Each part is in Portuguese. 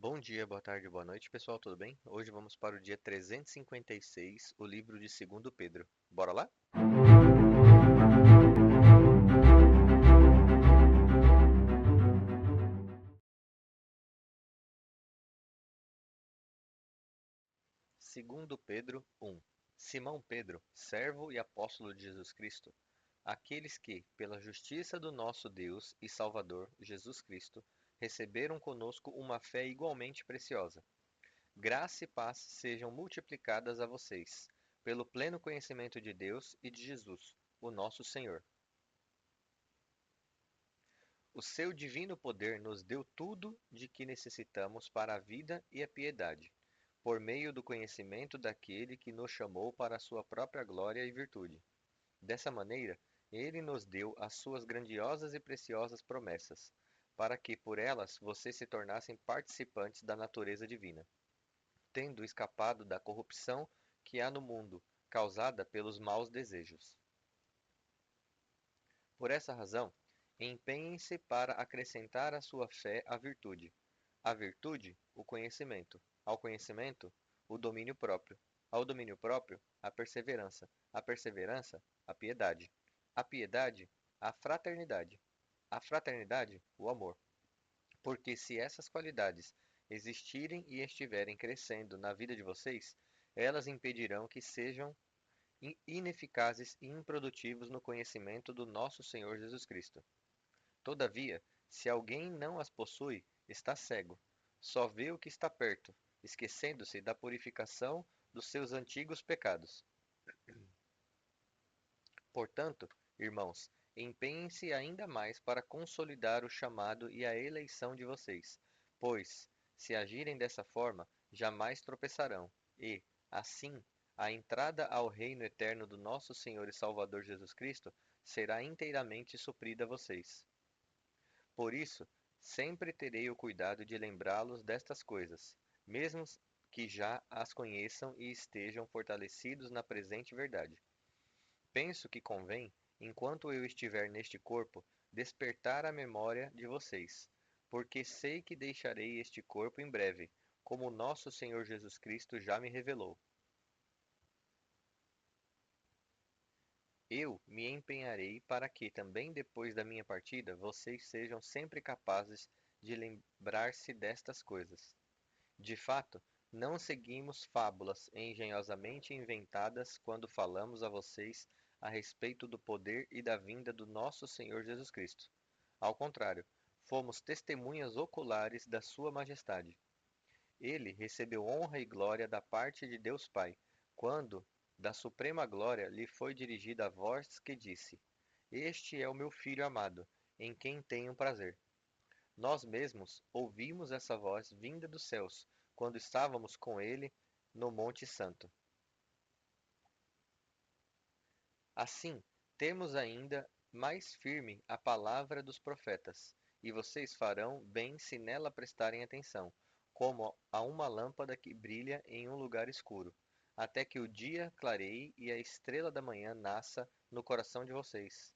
Bom dia, boa tarde, boa noite, pessoal, tudo bem? Hoje vamos para o dia 356, o livro de 2 Pedro. Bora lá? Segundo Pedro 1. Simão Pedro, servo e apóstolo de Jesus Cristo, aqueles que, pela justiça do nosso Deus e Salvador, Jesus Cristo, receberam conosco uma fé igualmente preciosa. Graça e paz sejam multiplicadas a vocês, pelo pleno conhecimento de Deus e de Jesus, o nosso Senhor. O seu divino poder nos deu tudo de que necessitamos para a vida e a piedade, por meio do conhecimento daquele que nos chamou para a sua própria glória e virtude. Dessa maneira, ele nos deu as suas grandiosas e preciosas promessas, para que por elas vocês se tornassem participantes da natureza divina, tendo escapado da corrupção que há no mundo, causada pelos maus desejos. Por essa razão, empenhem-se para acrescentar à sua fé a virtude, o conhecimento, ao conhecimento, o domínio próprio, ao domínio próprio, a perseverança, a piedade, a fraternidade, o amor. Porque se essas qualidades existirem e estiverem crescendo na vida de vocês, elas impedirão que sejam ineficazes e improdutivos no conhecimento do nosso Senhor Jesus Cristo. Todavia, se alguém não as possui, está cego, só vê o que está perto, esquecendo-se da purificação dos seus antigos pecados. Portanto, irmãos, empenhem-se ainda mais para consolidar o chamado e a eleição de vocês, pois, se agirem dessa forma, jamais tropeçarão, e, assim, a entrada ao reino eterno do nosso Senhor e Salvador Jesus Cristo será inteiramente suprida a vocês. Por isso, sempre terei o cuidado de lembrá-los destas coisas, mesmo que já as conheçam e estejam fortalecidos na presente verdade. Penso que convém, enquanto eu estiver neste corpo, despertar a memória de vocês, porque sei que deixarei este corpo em breve, como o nosso Senhor Jesus Cristo já me revelou. Eu me empenharei para que, também depois da minha partida, vocês sejam sempre capazes de lembrar-se destas coisas. De fato, não seguimos fábulas engenhosamente inventadas quando falamos a vocês a respeito do poder e da vinda do nosso Senhor Jesus Cristo. Ao contrário, fomos testemunhas oculares da Sua Majestade. Ele recebeu honra e glória da parte de Deus Pai, quando, da suprema glória, lhe foi dirigida a voz que disse: Este é o meu Filho amado, em quem tenho prazer. Nós mesmos ouvimos essa voz vinda dos céus, quando estávamos com ele no Monte Santo. Assim, temos ainda mais firme a palavra dos profetas, e vocês farão bem se nela prestarem atenção, como a uma lâmpada que brilha em um lugar escuro, até que o dia clareie e a estrela da manhã nasça no coração de vocês.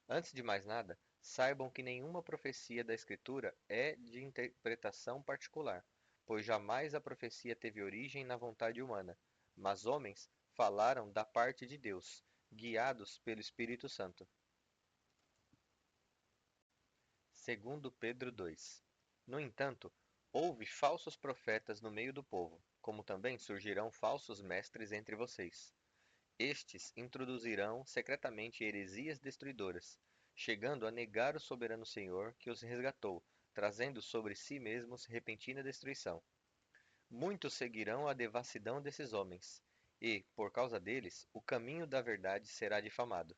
Antes de mais nada, saibam que nenhuma profecia da Escritura é de interpretação particular, pois jamais a profecia teve origem na vontade humana, mas homens falaram da parte de Deus, guiados pelo Espírito Santo. Segundo Pedro 2. No entanto, houve falsos profetas no meio do povo, como também surgirão falsos mestres entre vocês. Estes introduzirão secretamente heresias destruidoras, chegando a negar o soberano Senhor que os resgatou, trazendo sobre si mesmos repentina destruição. Muitos seguirão a devassidão desses homens, e, por causa deles, o caminho da verdade será difamado.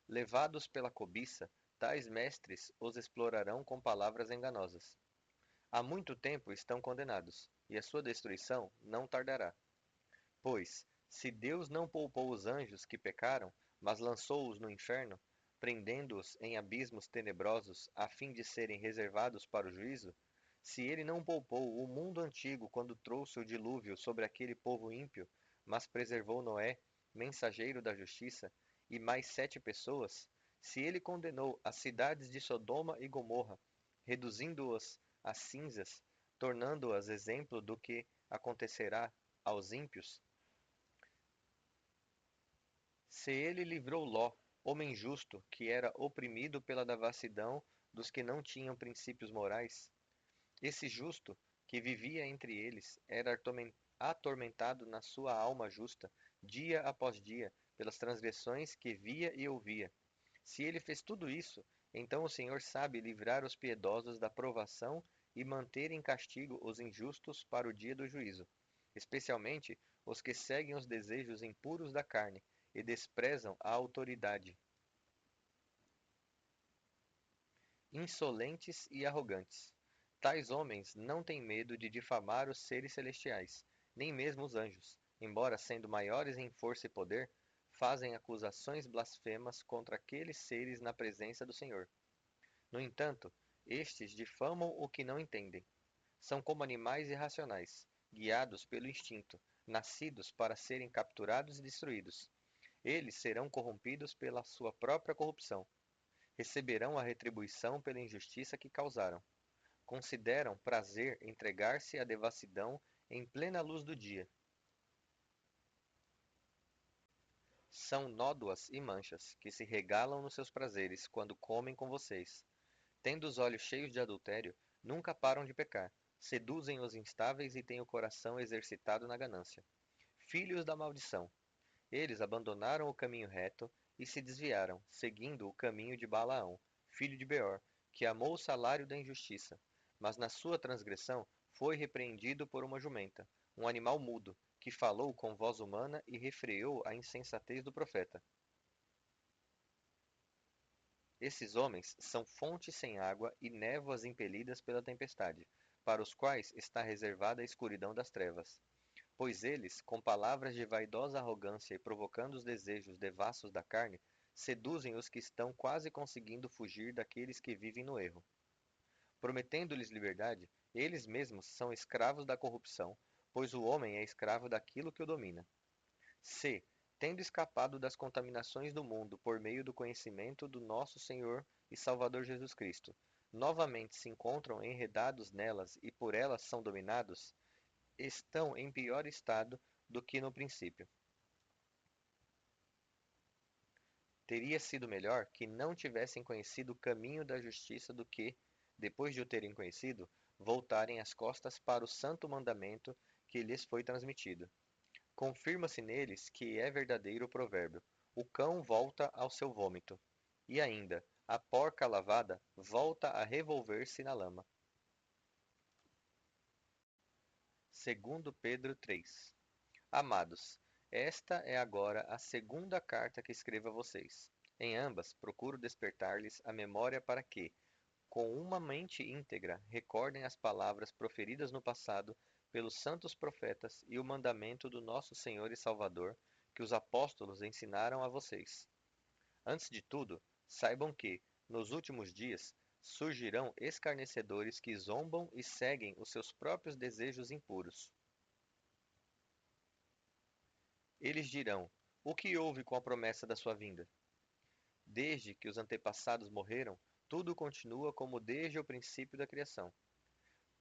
Levados pela cobiça, tais mestres os explorarão com palavras enganosas. Há muito tempo estão condenados, e a sua destruição não tardará. Pois, se Deus não poupou os anjos que pecaram, mas lançou-os no inferno, prendendo-os em abismos tenebrosos, a fim de serem reservados para o juízo, se ele não poupou o mundo antigo quando trouxe o dilúvio sobre aquele povo ímpio, mas preservou Noé, mensageiro da justiça, e mais 7 pessoas, se ele condenou as cidades de Sodoma e Gomorra, reduzindo-as a cinzas, tornando-as exemplo do que acontecerá aos ímpios? Se ele livrou Ló, homem justo, que era oprimido pela devassidão dos que não tinham princípios morais, esse justo, que vivia entre eles, era atormentado na sua alma justa, dia após dia, pelas transgressões que via e ouvia. Se ele fez tudo isso, então o Senhor sabe livrar os piedosos da provação e manter em castigo os injustos para o dia do juízo, especialmente os que seguem os desejos impuros da carne e desprezam a autoridade, insolentes e arrogantes. Tais homens não têm medo de difamar os seres celestiais, nem mesmo os anjos, embora sendo maiores em força e poder, fazem acusações blasfemas contra aqueles seres na presença do Senhor. No entanto, estes difamam o que não entendem. São como animais irracionais, guiados pelo instinto, nascidos para serem capturados e destruídos. Eles serão corrompidos pela sua própria corrupção. Receberão a retribuição pela injustiça que causaram. Consideram prazer entregar-se à devassidão em plena luz do dia. São nódoas e manchas, que se regalam nos seus prazeres quando comem com vocês. Tendo os olhos cheios de adultério, nunca param de pecar. Seduzem os instáveis e têm o coração exercitado na ganância. Filhos da maldição. Eles abandonaram o caminho reto e se desviaram, seguindo o caminho de Balaão, filho de Beor, que amou o salário da injustiça, mas na sua transgressão foi repreendido por uma jumenta, um animal mudo, que falou com voz humana e refreou a insensatez do profeta. Esses homens são fontes sem água e névoas impelidas pela tempestade, para os quais está reservada a escuridão das trevas. Pois eles, com palavras de vaidosa arrogância e provocando os desejos devassos da carne, seduzem os que estão quase conseguindo fugir daqueles que vivem no erro. Prometendo-lhes liberdade, eles mesmos são escravos da corrupção, pois o homem é escravo daquilo que o domina. Se, tendo escapado das contaminações do mundo por meio do conhecimento do nosso Senhor e Salvador Jesus Cristo, novamente se encontram enredados nelas e por elas são dominados, estão em pior estado do que no princípio. Teria sido melhor que não tivessem conhecido o caminho da justiça do que, depois de o terem conhecido, voltarem as costas para o santo mandamento que lhes foi transmitido. Confirma-se neles que é verdadeiro o provérbio: o cão volta ao seu vômito, e ainda, a porca lavada volta a revolver-se na lama. Segundo Pedro 3. Amados, esta é agora a segunda carta que escrevo a vocês. Em ambas, procuro despertar-lhes a memória para que, com uma mente íntegra, recordem as palavras proferidas no passado pelos santos profetas e o mandamento do nosso Senhor e Salvador, que os apóstolos ensinaram a vocês. Antes de tudo, saibam que, nos últimos dias, surgirão escarnecedores que zombam e seguem os seus próprios desejos impuros. Eles dirão: o que houve com a promessa da sua vinda? Desde que os antepassados morreram, tudo continua como desde o princípio da criação.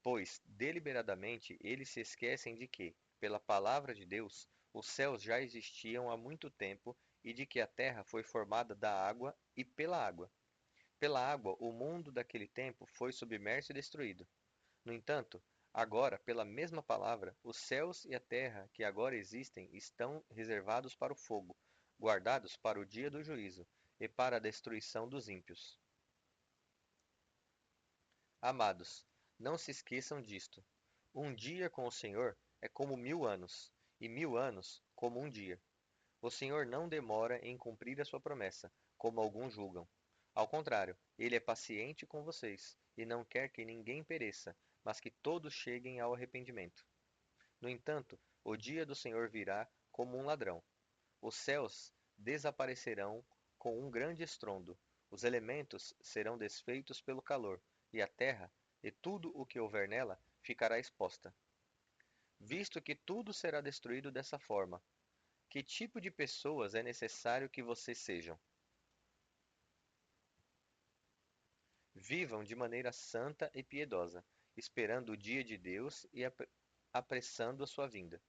Pois, deliberadamente, eles se esquecem de que, pela palavra de Deus, os céus já existiam há muito tempo e de que a terra foi formada da água e pela água. Pela água, o mundo daquele tempo foi submerso e destruído. No entanto, agora, pela mesma palavra, os céus e a terra que agora existem estão reservados para o fogo, guardados para o dia do juízo e para a destruição dos ímpios. Amados, não se esqueçam disto. Um dia com o Senhor é como 1000 anos, e 1000 anos como um dia. O Senhor não demora em cumprir a sua promessa, como alguns julgam. Ao contrário, ele é paciente com vocês, e não quer que ninguém pereça, mas que todos cheguem ao arrependimento. No entanto, o dia do Senhor virá como um ladrão. Os céus desaparecerão com um grande estrondo, os elementos serão desfeitos pelo calor, e a terra, e tudo o que houver nela, ficará exposta. Visto que tudo será destruído dessa forma, que tipo de pessoas é necessário que vocês sejam? Vivam de maneira santa e piedosa, esperando o dia de Deus e apressando a sua vinda.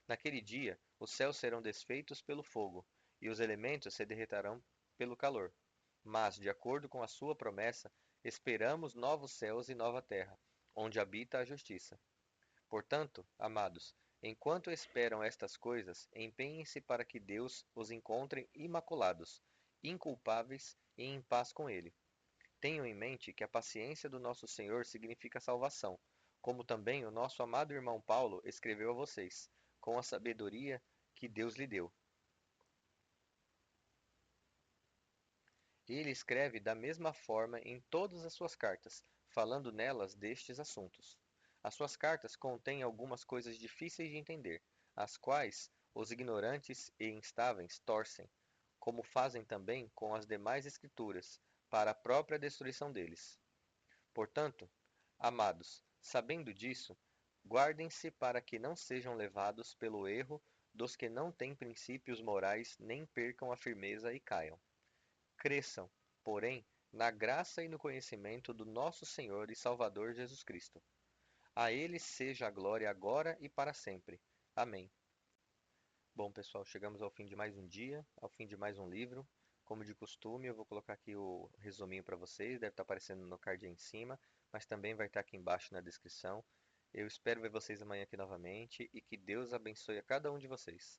Naquele dia, os céus serão desfeitos pelo fogo, e os elementos se derreterão pelo calor. Mas, de acordo com a sua promessa, esperamos novos céus e nova terra, onde habita a justiça. Portanto, amados, enquanto esperam estas coisas, empenhem-se para que Deus os encontre imaculados, inculpáveis e em paz com Ele. Tenham em mente que a paciência do nosso Senhor significa salvação, como também o nosso amado irmão Paulo escreveu a vocês, com a sabedoria que Deus lhe deu. Ele escreve da mesma forma em todas as suas cartas, falando nelas destes assuntos. As suas cartas contêm algumas coisas difíceis de entender, as quais os ignorantes e instáveis torcem, como fazem também com as demais Escrituras, para a própria destruição deles. Portanto, amados, sabendo disso, guardem-se para que não sejam levados pelo erro dos que não têm princípios morais nem percam a firmeza e caiam. Cresçam, porém, na graça e no conhecimento do nosso Senhor e Salvador Jesus Cristo. A Ele seja a glória agora e para sempre. Amém. Bom, pessoal, chegamos ao fim de mais um dia, ao fim de mais um livro. Como de costume, eu vou colocar aqui o resuminho para vocês, deve estar aparecendo no card aí em cima, mas também vai estar aqui embaixo na descrição. Eu espero ver vocês amanhã aqui novamente e que Deus abençoe a cada um de vocês.